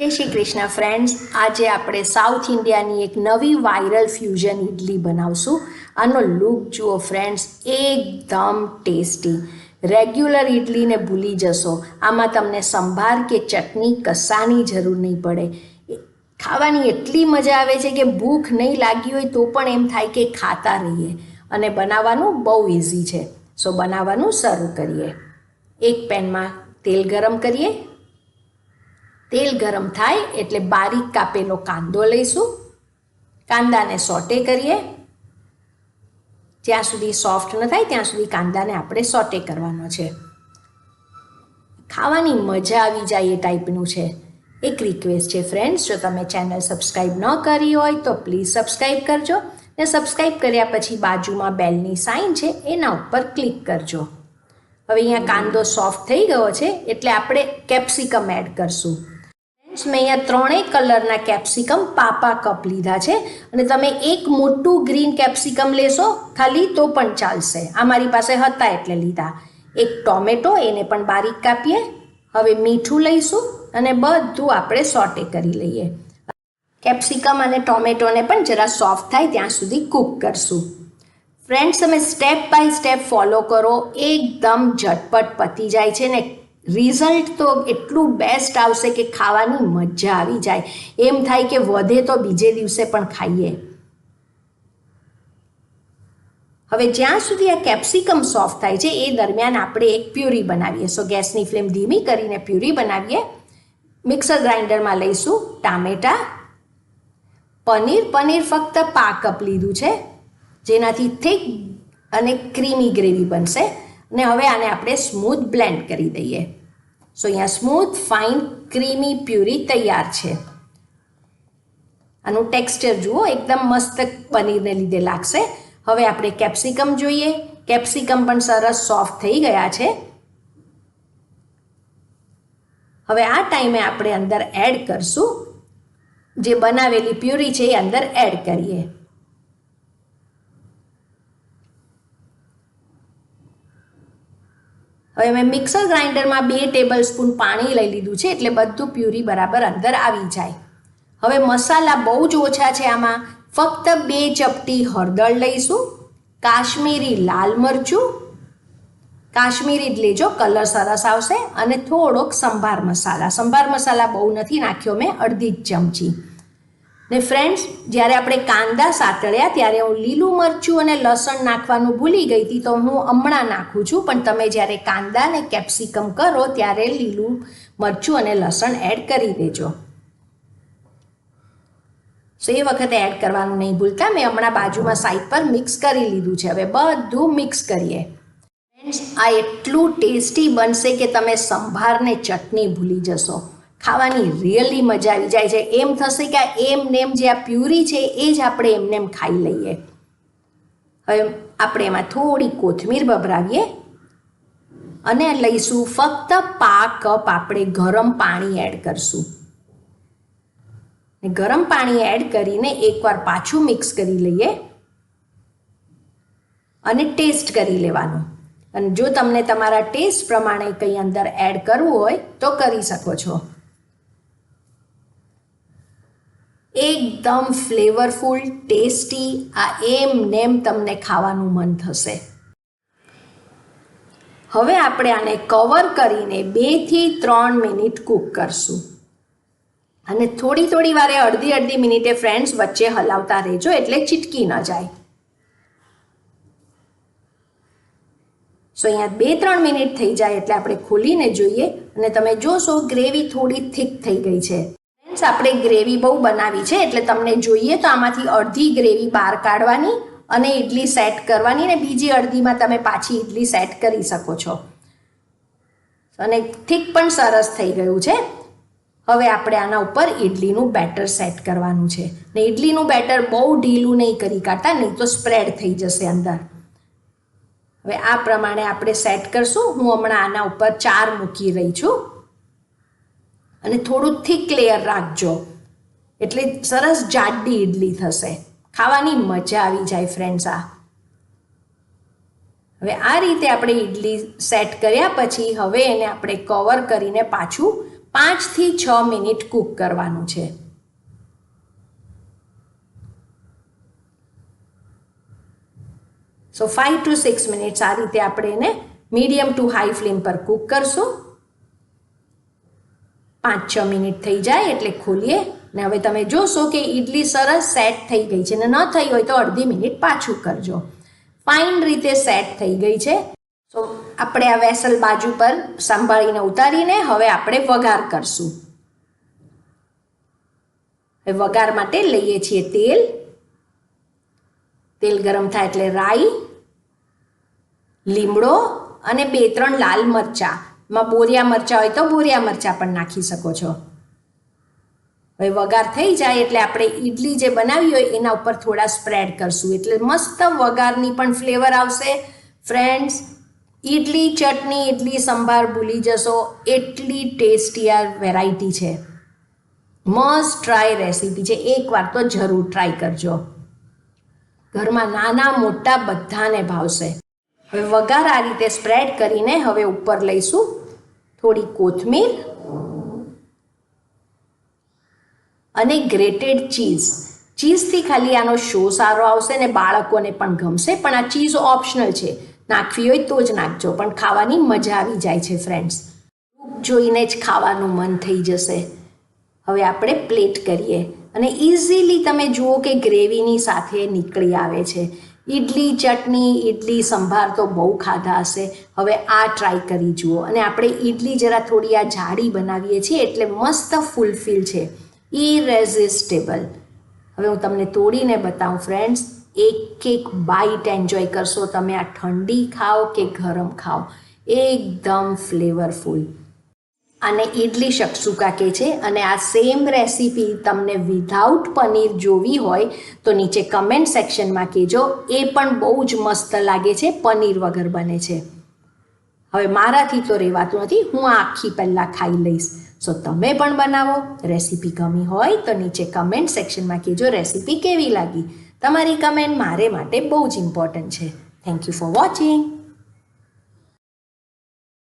જય શ્રી કૃષ્ણ ફ્રેન્ડ્સ, આજે આપણે સાઉથ ઇન્ડિયાની એક નવી વાયરલ ફ્યુઝન ઇડલી બનાવશું. આનો લુક જુઓ ફ્રેન્ડ્સ, એકદમ ટેસ્ટી. રેગ્યુલર ઇડલીને ભૂલી જશો. આમાં તમને સંભાર કે ચટણી કશાની જરૂર નહીં પડે. ખાવાની એટલી મજા આવે છે કે ભૂખ નહીં લાગી હોય તો પણ એમ થાય કે ખાતા રહીએ. અને બનાવવાનું બહુ ઇઝી છે. સો બનાવવાનું શરૂ કરીએ. એક પેનમાં તેલ ગરમ કરીએ. તેલ ગરમ થાય એટલે બારીક કાપેલો કાંદો લઈશું. કાંદાને સોટે કરીએ. જ્યાં સુધી સોફ્ટ ન થાય ત્યાં સુધી કાંદાને આપણે સોટે કરવાનો છે. ખાવાની મજા આવી જાય એ ટાઈપનું છે. એક રિક્વેસ્ટ છે ફ્રેન્ડ્સ, જો તમે ચેનલ સબસ્ક્રાઈબ ન કરી હોય તો પ્લીઝ સબસ્ક્રાઈબ કરજો ને સબસ્ક્રાઈબ કર્યા પછી બાજુમાં બેલની સાઇન છે એના ઉપર ક્લિક કરજો. હવે અહીંયા કાંદો સોફ્ટ થઈ ગયો છે એટલે આપણે કેપ્સિકમ એડ કરશું. મેં અહીંયા ત્રણેય કલરના કેપ્સિકમ પાપા કપ લીધા છે અને તમે એક મોટું ગ્રીન કેપ્સિકમ લેશો ખાલી તો પણ ચાલશે. આ મારી પાસે હતા એટલે લીધા. એક ટોમેટો, એને પણ બારીક કાપીએ. હવે મીઠું લઈશું અને બધું આપણે સોટે કરી લઈએ. કેપ્સિકમ અને ટોમેટોને પણ જરા સોફ્ટ થાય ત્યાં સુધી કૂક કરશું. ફ્રેન્ડ્સ, તમે સ્ટેપ બાય સ્ટેપ ફોલો કરો, એકદમ ઝટપટ પતી જાય છે ને રિઝલ્ટ તો એટલું બેસ્ટ આવશે કે ખાવાની મજા આવી જાય. એમ થાય કે વધે તો બીજે દિવસે પણ ખાઈએ. હવે જ્યાં સુધી આ કેપ્સિકમ સોફ્ટ થાય છે એ દરમિયાન આપણે એક પ્યુરી બનાવીએ. સો ગેસની ફ્લેમ ધીમી કરીને પ્યુરી બનાવીએ. મિક્સર ગ્રાઇન્ડરમાં લઈશું ટામેટા, પનીર ફક્ત પા કપ લીધું છે જેનાથી થીક અને ક્રીમી ગ્રેવી બનશે. અને હવે આને આપણે સ્મૂથ બ્લેન્ડ કરી દઈએ. સો અહીંયા સ્મૂથ ફાઇન ક્રીમી પ્યુરી તૈયાર છે. આનું ટેક્સચર જુઓ, એકદમ મસ્ત પનીરને લીધે લાગશે. હવે આપણે કેપ્સિકમ જોઈએ. કેપ્સિકમ પણ સરસ સોફ્ટ થઈ ગયા છે. હવે આ ટાઈમે આપણે અંદર એડ કરશું જે બનાવેલી પ્યુરી છે એ અંદર એડ કરીએ. હવે મેં મિક્સર ગ્રાઇન્ડરમાં 2 ટેબલ સ્પૂન પાણી લઈ લીધું છે એટલે બધું પ્યુરી બરાબર અંદર આવી જાય. હવે મસાલા બહુ જ ઓછા છે આમાં. ફક્ત 2 ચપટી હળદર લઈશું. કાશ્મીરી લાલ મરચું, કાશ્મીરી જ લેજો, કલર સરસ આવશે. અને થોડોક સંભાર મસાલા બહુ નથી નાખ્યો મેં, અડધી જ ચમચી. ને ફ્રેન્ડ્સ, જ્યારે આપણે કાંદા સાતળ્યા ત્યારે હું લીલું મરચું અને લસણ નાખવાનું ભૂલી ગઈ હતી, તો હું હમણાં નાખું છું. પણ તમે જ્યારે કાંદા અને કેપ્સિકમ કરો ત્યારે લીલું મરચું અને લસણ એડ કરી દેજો. સો એ વખતે એડ કરવાનું નહીં ભૂલતા. મેં હમણાં બાજુમાં સાઈડ પર મિક્સ કરી લીધું છે. હવે બધું મિક્સ કરીએ. ફ્રેન્ડ્સ, આ એટલું ટેસ્ટી બનશે કે તમે સંભારને ચટણી ભૂલી જશો. ખાવાની રિયલી મજા આવી જાય છે. એમ થશે કે એમનેમ જે આ પ્યુરી છે એ જ આપણે એમનેમ ખાઈ લઈએ. હવે આપણે એમાં થોડી કોથમીર ભભરાવીએ અને લઈશું ફક્ત પા કપ આપણે ગરમ પાણી એડ કરશું. ગરમ પાણી એડ કરીને એકવાર પાછું મિક્સ કરી લઈએ અને ટેસ્ટ કરી લેવાનું. અને જો તમને તમારા ટેસ્ટ પ્રમાણે કંઈ અંદર એડ કરવું હોય તો કરી શકો છો. એકદમ ફ્લેવરફુલ, ટેસ્ટી, આ એમનેમ તમને ખાવાનું મન થશે. હવે આપણે આને કવર કરીને 2 થી 3 મિનિટ કૂક કરશું. અને થોડી વારે અડધી મિનિટે ફ્રેન્ડ્સ વચ્ચે હલાવતા રહેજો એટલે ચીટકી ન જાય. સો અહીંયા 2-3 મિનિટ થઈ જાય એટલે આપણે ખોલીને જોઈએ અને તમે જોશો ગ્રેવી થોડી થીક થઈ ગઈ છે. ફ્રેન્ડ્સ, આપણે ગ્રેવી બહુ બનાવી છે એટલે તમને જોઈએ તો આમાંથી અડધી ગ્રેવી બહાર કાઢવાની અને ઇડલી સેટ કરવાની ને બીજી અડધીમાં તમે પાછી ઇડલી સેટ કરી શકો છો. અને થીક પણ સરસ થઈ ગયું છે. હવે આપણે આના ઉપર ઇડલીનું બેટર સેટ કરવાનું છે. ને ઇડલીનું બેટર બહુ ઢીલું નહીં કરી કાઢતા, નહીં તો સ્પ્રેડ થઈ જશે અંદર. હવે આ પ્રમાણે આપણે સેટ કરશું. હું હમણાં આના ઉપર 4 મૂકી રહી છું. અને થોડું થીક લેયર રાખજો એટલે સરસ જાડી ઇડલી થશે. ખાવાની મજા આવી જાય ફ્રેન્ડ્સ. હવે આ રીતે આપણે ઇડલી સેટ કર્યા પછી હવે એને આપણે કવર કરીને પાછું 5 થી 6 મિનિટ કૂક કરવાનું છે. સો 5 to 6 મિનિટ્સ આ રીતે આપણે એને મીડિયમ ટુ હાઈ ફ્લેમ પર કૂક કરશું. 5-6 મિનિટ થઈ જાય એટલે ખોલીએ ને હવે તમે જોશો કે ઈડલી સરસ સેટ થઈ ગઈ છે, ને ન થઈ હોય તો અડધી મિનિટ પાછું કરજો. ફાઇન રીતે સેટ થઈ ગઈ છે. તો આપણે આ વેસલ બાજુ પર સંભાળીને ઉતારીને હવે આપણે વઘાર કરશું. હવે વઘાર માટે લઈએ છીએ તેલ. તેલ ગરમ થાય એટલે રાઈ, લીમડો અને 2-3 લાલ મરચાં. માં બોરિયા મરચાં હોય તો બોરિયા મરચાં પણ નાખી શકો છો. હવે વઘાર થઈ જાય એટલે આપણે ઈડલી જે બનાવી હોય એના ઉપર થોડા સ્પ્રેડ કરશું એટલે મસ્ત વઘારની પણ ફ્લેવર આવશે. ફ્રેન્ડ્સ, ઈડલી ચટણી, ઈડલી સંભાર ભૂલી જશો એટલી ટેસ્ટી આ વેરાયટી છે. મસ્ટ ટ્રાય રેસીપી છે, એકવાર તો જરૂર ટ્રાય કરજો. ઘરમાં નાના મોટા બધાને ભાવશે. હવે વઘાર આ રીતે સ્પ્રેડ કરીને હવે ઉપર લઈશું થોડી કોથમીર અને ગ્રેટેડ ચીઝ. ચીઝથી ખાલી આનો શો સારો આવશે ને બાળકોને પણ ગમશે, પણ આ ચીઝ ઓપ્શનલ છે, નાખવી હોય તો જ નાખજો, પણ ખાવાની મજા આવી જાય છે ફ્રેન્ડ્સ. જોઈને જ ખાવાનું મન થઈ જશે. હવે આપણે પ્લેટ કરીએ અને ઇઝીલી તમે જુઓ કે ગ્રેવીની સાથે નીકળી આવે છે. ઈડલી ચટણી, ઈડલી સંભાર તો બહુ ખાધા હશે, હવે આ ટ્રાય કરી જુઓ. અને આપણે ઈડલી જરા થોડી આ જાડી બનાવીએ છીએ એટલે મસ્ત ફૂલફિલ છે, ઇરેઝિસ્ટેબલ. હવે હું તમને તોડીને બતાવું ફ્રેન્ડ્સ. એક બાઈટ એન્જોય કરશો તમે. આ ઠંડી ખાઓ કે ગરમ ખાઓ, એકદમ ફ્લેવરફુલ. આને ઈડલી શકસુકા કહે છે. અને આ સેમ રેસીપી તમને વિધાઉટ પનીર જોવી હોય તો નીચે કમેન્ટ સેક્શનમાં કહેજો. એ પણ બહુ જ મસ્ત લાગે છે, પનીર વગર બને છે. હવે મારાથી તો રહેવાતું નથી, હું આ આખી પહેલાં ખાઈ લઈશ. સો તમે પણ બનાવો. રેસીપી ગમી હોય તો નીચે કમેન્ટ સેક્શનમાં કહેજો રેસીપી કેવી લાગી. તમારી કમેન્ટ મારે માટે બહુ જ ઇમ્પોર્ટન્ટ છે. Thank you for watching.